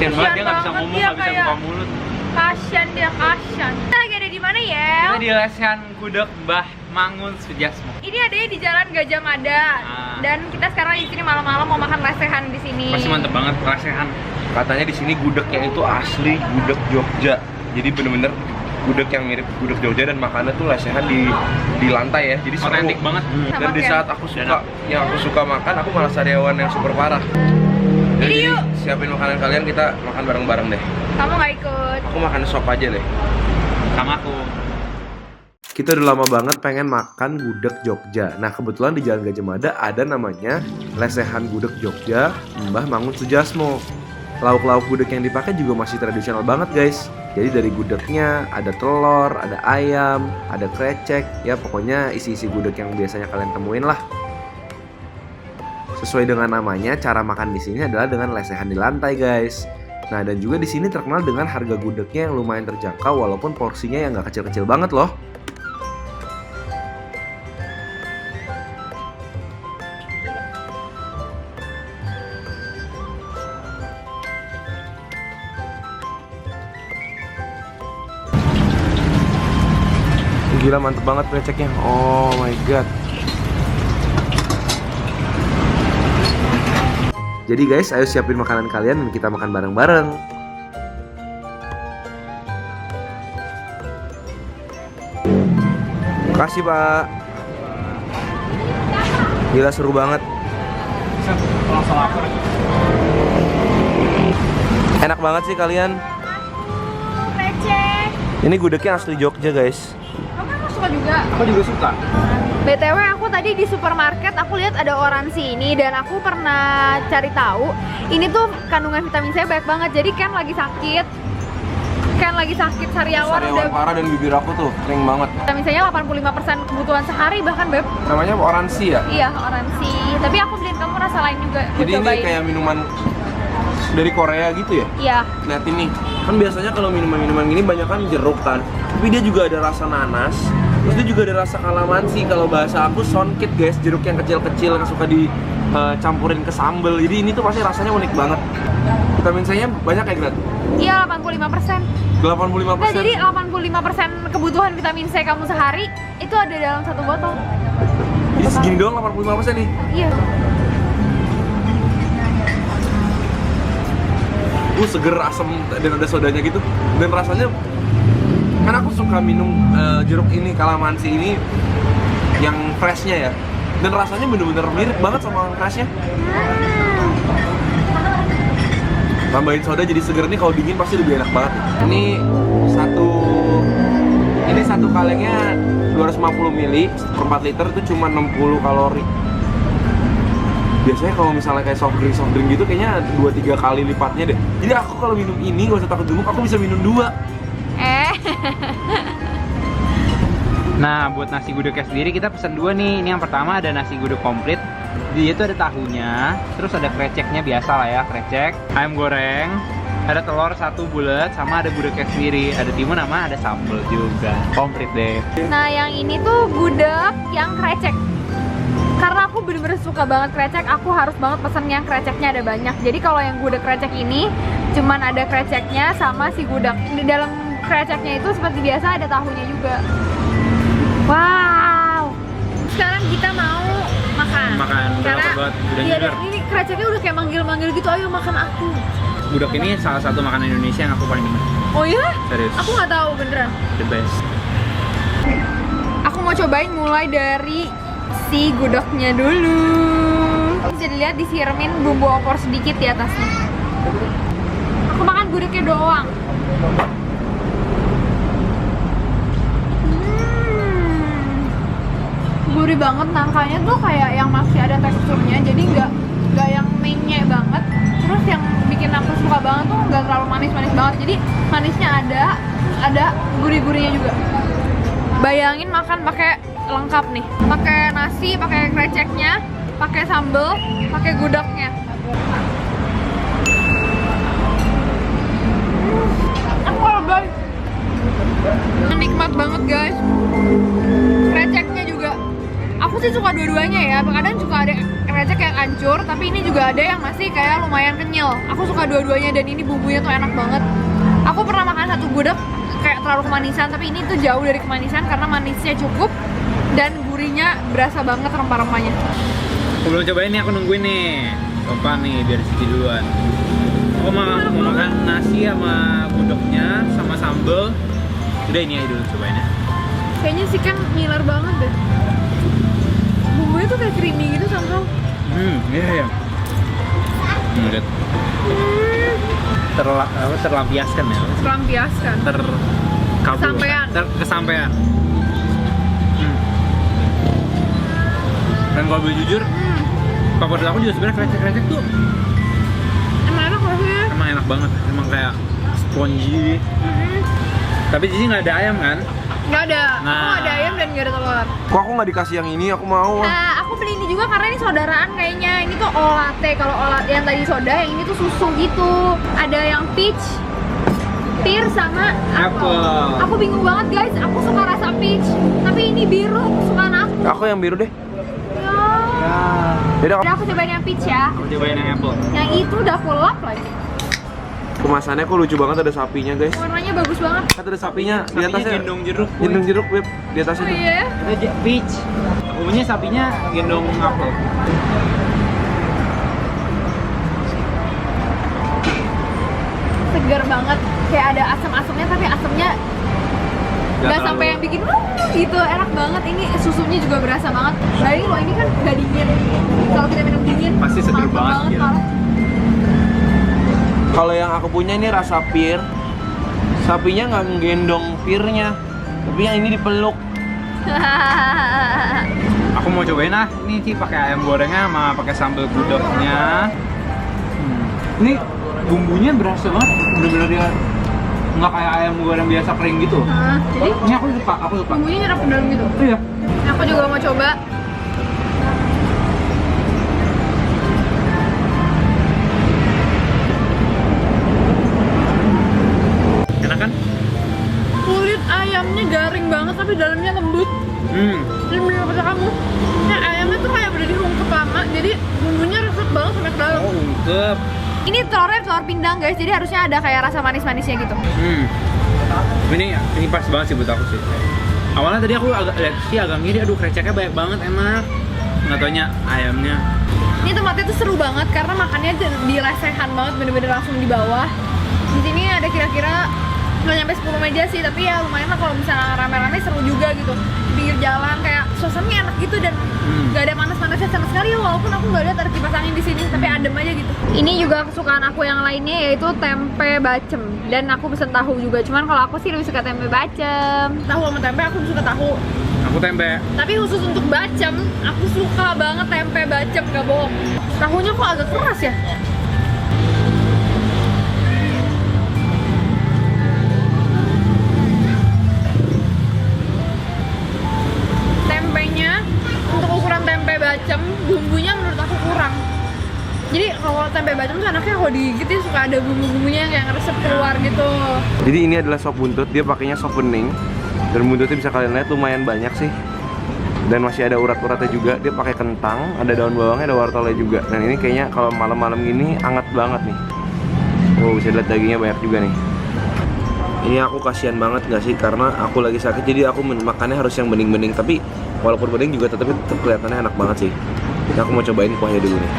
Kasian banget dia nggak bisa ngomong, dia nggak bisa kayak buka mulut. kasian dia, kasian. Kita lagi ada di mana ya? Kita di lesehan gudeg Mbah Mangun Sujasmo. Ini adanya di Jalan Gajah Mada. Dan kita sekarang di sini malam-malam mau makan lesehan di sini. Masih mantep banget lesehan. Katanya di sini gudegnya itu asli gudeg Jogja. Jadi bener-bener gudeg yang mirip gudeg Jogja dan makannya tuh lesehan di lantai ya. Jadi seru. Otentik banget. Dan di saat aku suka, yang aku suka makan, aku malah sariawan yang super parah. Jadi yuk, siapin makanan kalian, kita makan bareng-bareng deh. kamu nggak ikut? Aku makan sop aja deh. Sama aku. Kita udah lama banget pengen makan gudeg Jogja. Nah kebetulan di Jalan Gajah Mada ada namanya lesehan gudeg Jogja Mbah Mangun Sujasmo. Lauk-lauk gudeg yang dipakai juga masih tradisional banget guys. Jadi dari gudegnya ada telur, ada ayam, ada krecek. Ya pokoknya isi-isi gudeg yang biasanya kalian temuin lah. Sesuai dengan namanya, cara makan di sini adalah dengan lesehan di lantai guys. Nah dan juga di sini terkenal dengan harga gudegnya yang lumayan terjangkau walaupun porsinya yang nggak kecil-kecil banget loh. Gila mantep banget kreceknya. Oh my god. Jadi guys, ayo siapin makanan kalian dan kita makan bareng-bareng. Makasih Pak. Gila seru banget. Tolong sama aku. Enak banget sih kalian. Receh. Ini gudegnya asli Jogja guys. Kamu suka juga? Aku juga suka. BTW aku tadi di supermarket aku lihat ada oransi ini dan aku pernah cari tahu ini tuh kandungan vitamin C banyak banget. Jadi Ken lagi sakit sariawan udah parah dan bibir aku tuh kering banget. vitamin C-nya 85% kebutuhan sehari bahkan Beb. Namanya oransi ya? Iya oransi. Tapi aku beliin kamu rasa lain juga. Jadi ini kayak minuman dari Korea gitu ya? Iya. Lihat ini, kan biasanya kalau minuman-minuman gini banyak kan jeruk kan, tapi dia juga ada rasa nanas, terus dia juga ada rasa kalamansi. Kalau bahasa aku sonkit guys, jeruk yang kecil-kecil yang suka dicampurin ke sambal. Jadi ini tuh pasti rasanya unik banget. Vitamin C-nya banyak ya Grat? Iya 85%. 85%? Nah jadi 85% kebutuhan vitamin C kamu sehari itu ada dalam satu botol. Jadi segini doang 85% nih? Iya. Seger, asem, dan ada sodanya gitu. Dan rasanya, kan aku suka minum jeruk ini, kalamansi ini yang freshnya ya. Dan rasanya bener-bener mirip banget sama freshnya. Tambahin soda jadi seger nih, kalau dingin pasti lebih enak banget. Ini satu kalengnya 250 ml per 4 liter itu cuma 60 kalori. Biasanya kalau misalnya kayak soft drink gitu kayaknya 2-3 kali lipatnya deh. Jadi aku kalau minum ini gak usah takut gemuk, aku bisa minum 2. Nah, buat nasi gudegnya sendiri kita pesen 2 nih. Ini yang pertama ada nasi gudeg komplit. Dia itu ada tahunya, terus ada kreceknya biasa lah ya, krecek, ayam goreng, ada telur 1 bulat, sama ada gudegnya sendiri. Ada timun sama ada sambal juga. Komplit deh. Nah yang ini tuh gudeg yang krecek. Karena aku bener-bener suka banget krecek, aku harus banget pesen yang kreceknya ada banyak. Jadi kalau yang gudeg krecek ini cuman ada kreceknya sama si gudeg. Di dalam kreceknya itu seperti biasa ada tahunya juga. Wow. Sekarang kita mau makan. Udah lapar banget, udah iya, ngiler. ini kreceknya udah kayak manggil-manggil gitu, ayo makan aku. Gudeg ini salah satu makanan Indonesia yang aku paling demen. Oh ya? Serius. Aku nggak tahu beneran. The best. Aku mau cobain mulai dari si gudegnya dulu. Bisa dilihat disiramin bumbu opor sedikit di atasnya. Aku makan gudegnya doang. Gurih banget, nangkanya tuh kayak yang masih ada teksturnya, jadi nggak yang menyek banget. Terus yang bikin aku suka banget tuh nggak terlalu manis-manis banget, jadi manisnya ada gurih-gurihnya juga. Bayangin makan pakai lengkap nih, pakai nasi, pakai kreceknya, pakai sambal, pakai gudegnya. Guys, nikmat banget guys. Kreceknya juga, aku sih suka dua-duanya ya. Kadang suka ada krecek yang hancur, tapi ini juga ada yang masih kayak lumayan kenyal. Aku suka dua-duanya dan ini bumbunya tuh enak banget. Aku pernah makan satu gudeg kayak terlalu kemanisan, tapi ini tuh jauh dari kemanisan karena manisnya cukup dan gurihnya berasa banget rempah-rempahnya. Aku belum cobain nih, aku nungguin nih. Sopan nih, biar Siti duluan. Aku mau makan nasi sama gudegnya sama sambel. Udah ini aja dulu cobain ya. Kayaknya sih kan ngiler banget deh. Bumbunya tuh kayak creamy gitu somehow. Iya. Lihat. Terlampiaskan ya. Terlampiaskan. Kesampean. Kesampean. Dan kalau boleh jujur, favorit aku juga sebenarnya krecek-krecek tuh Emang enak gak sih? emang enak banget, emang kayak spongy. Tapi di sini nggak ada ayam kan? Nggak ada. Nah. Aku nggak ada ayam dan nggak ada telur. Kok aku nggak dikasih yang ini? Aku mau. Nah, aku beli ini juga karena ini saudaraan kayaknya. Ini tuh latte. Kalau latte yang tadi soda, yang ini tuh susu gitu. Ada yang peach, pear sama Apple. Aku bingung banget guys. Aku suka rasa peach, tapi ini biru kesukaan aku. Aku yang biru deh. Ya. Yaudah, Udah aku cobain yang peach ya. Aku cobain yang apple. Yang itu udah full up lagi. kemasannya kok lucu banget, ada sapinya guys. Warnanya bagus banget. Kan ada sapinya di Sapinya atasnya. gendong jeruk. Gendong jeruk, Beb. Di atasnya Oh tuh. iya ya? Itu peach. Umumnya sapinya gendong apel. Segar banget. Kayak ada asam-asamnya tapi asamnya nggak terlalu. sampai yang bikin gitu, enak banget. Ini susunya juga berasa banget. Bayangin loh, ini kan nggak dingin. Kalau kita minum dingin Pasti seger mantap banget, gila. parah. Kalau yang aku punya ini rasa pir. Sapinya nggak nggendong pirnya, tapi yang ini dipeluk. Aku mau cobain ini sih pakai ayam gorengnya sama pakai sambal gudegnya. Ini bumbunya berasa banget, bener-bener dia nggak kayak ayam goreng biasa kering gitu. Nah, jadi Ini aku suka. bumbunya nyerap ke dalam gitu. Iya. Aku juga mau coba. Enak kan? Kulit ayamnya garing banget tapi dalamnya lembut. Jadi bener kata kamu, nah, ayamnya tuh kayak udah dirungkep lama, jadi bumbunya resep banget sampai ke dalam. Oh, ungkep. Ini telurnya telur pindang guys, jadi harusnya ada kayak rasa manis-manisnya gitu. Ini pas banget sih buat aku sih. Awalnya tadi aku agak ngiri, aduh kreceknya banyak banget, enak. Nggak taunya ayamnya. Ini tempatnya tuh seru banget karena makannya di lesehan banget, bener-bener langsung di bawah. Di sini ada kira-kira nggak nyampe 10 meja sih, tapi ya lumayan lah kalau misalnya rame-rame, seru juga gitu. Di pinggir jalan kayak suasananya enak gitu dan nggak ada panas-panasnya sama sekali, walaupun aku nggak lihat ada kipas angin di sini, tapi adem aja gitu. Ini juga kesukaan aku yang lainnya yaitu tempe bacem, dan aku pesen tahu juga. Cuman kalau aku sih lebih suka tempe bacem. Tahu sama tempe aku suka tahu. Aku tempe. Tapi khusus untuk bacem, aku suka banget tempe bacem, gak bohong. Tahunya kok agak keras ya? Tempenya, untuk ukuran tempe bacem, bumbunya menurut aku kurang. Jadi kalau tempe bacem tuh anaknya kalau digigit dia suka ada bumbu-bumbunya yang kayak ngeresep keluar gitu. Jadi ini adalah sop buntut, dia pakainya sop bening. Dan buntutnya bisa kalian lihat lumayan banyak sih. Dan masih ada urat-uratnya juga, dia pakai kentang, ada daun bawangnya, ada wortelnya juga. Dan ini kayaknya kalau malam-malam gini hangat banget nih. Oh, bisa lihat dagingnya banyak juga nih. Ini aku kasihan banget gak sih, karena aku lagi sakit, jadi aku makannya harus yang bening-bening. Tapi walaupun bening juga tetap kelihatannya enak banget sih. Jadi aku mau cobain kuahnya dulu nih.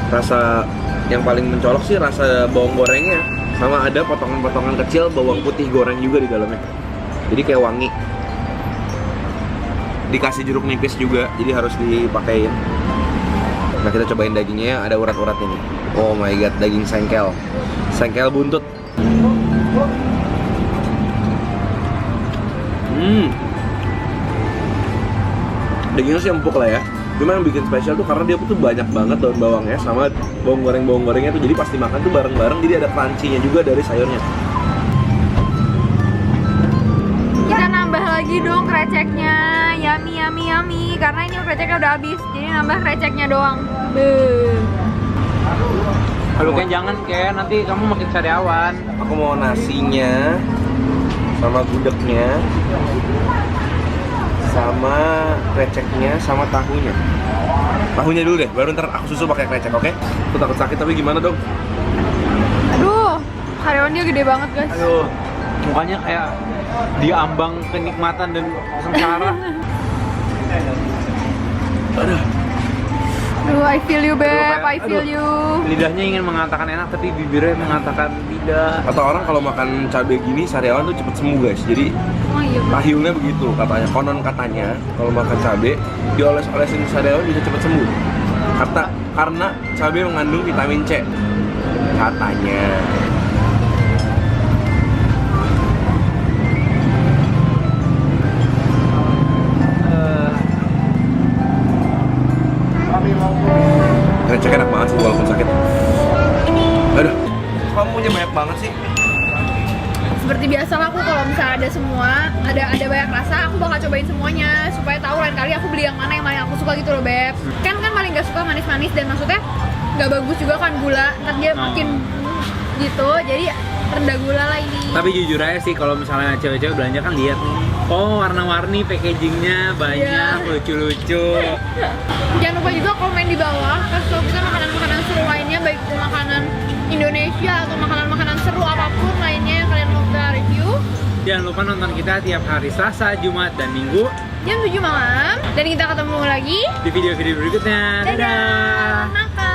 Rasa yang paling mencolok sih rasa bawang gorengnya, sama ada potongan-potongan kecil bawang putih goreng juga di dalamnya. Jadi kayak wangi. Dikasih jeruk nipis juga, jadi harus dipakein. Nah, kita cobain dagingnya, ada urat-uratnya nih. Oh my god, daging sengkel. Sengkel buntut. Dagingnya sih empuk lah ya. Cuma yang bikin spesial tuh karena dia tuh banyak banget daun bawangnya sama bawang gorengnya tuh, jadi pasti makan tuh bareng-bareng, jadi ada crunchy-nya juga dari sayurnya. Kita nambah lagi dong kreceknya, yummy yummy yummy, karena ini kreceknya udah habis, jadi nambah kreceknya doang. Aduh kan jangan kayak nanti kamu makin sariawan. Aku mau nasinya sama gudegnya sama kreceknya sama tahunya. Tahunya dulu deh, baru ntar aku susul pakai krecek, oke? Aku takut sakit tapi gimana dong? Aduh, karyawan dia gede banget guys. Aduh, mukanya kayak diambang kenikmatan dan sengsara. Aduh. Aduh, I feel you beb, I feel Aduh. you. Lidahnya ingin mengatakan enak tapi bibirnya mengatakan tidak. Kata orang kalau makan cabai gini sariawan tuh cepet sembuh guys. Jadi Oh iya beb. tahilnya begitu katanya. Konon katanya kalau makan cabai dioles-olesin sariawan bisa cepet sembuh. Karena cabai mengandung vitamin C. Katanya. Krecek enak banget sih walaupun sakit. Aduh, kamu punya banyak banget sih. Seperti biasa lah aku kalau misalnya ada semua, ada banyak rasa, aku bakal cobain semuanya supaya tahu lain kali aku beli yang mana yang paling aku suka gitu loh beb. Kan paling gak suka manis-manis dan maksudnya gak bagus juga kan gula, ntar dia makin gitu, jadi rendah gula lah ini. Tapi jujur aja sih kalau misalnya cewek-cewek belanja kan lihat nih, oh warna-warni packagingnya banyak, Iya. lucu-lucu. Jangan lupa juga komen di bawah kasih tau kita makanan-makanan seru lainnya, baik itu makanan Indonesia atau makanan-makanan seru apapun lainnya yang kalian mau kita review. Jangan lupa nonton kita tiap hari Selasa, Jumat, dan Minggu Jam 7 malam dan kita ketemu lagi. di video-video berikutnya. Dadah, makan.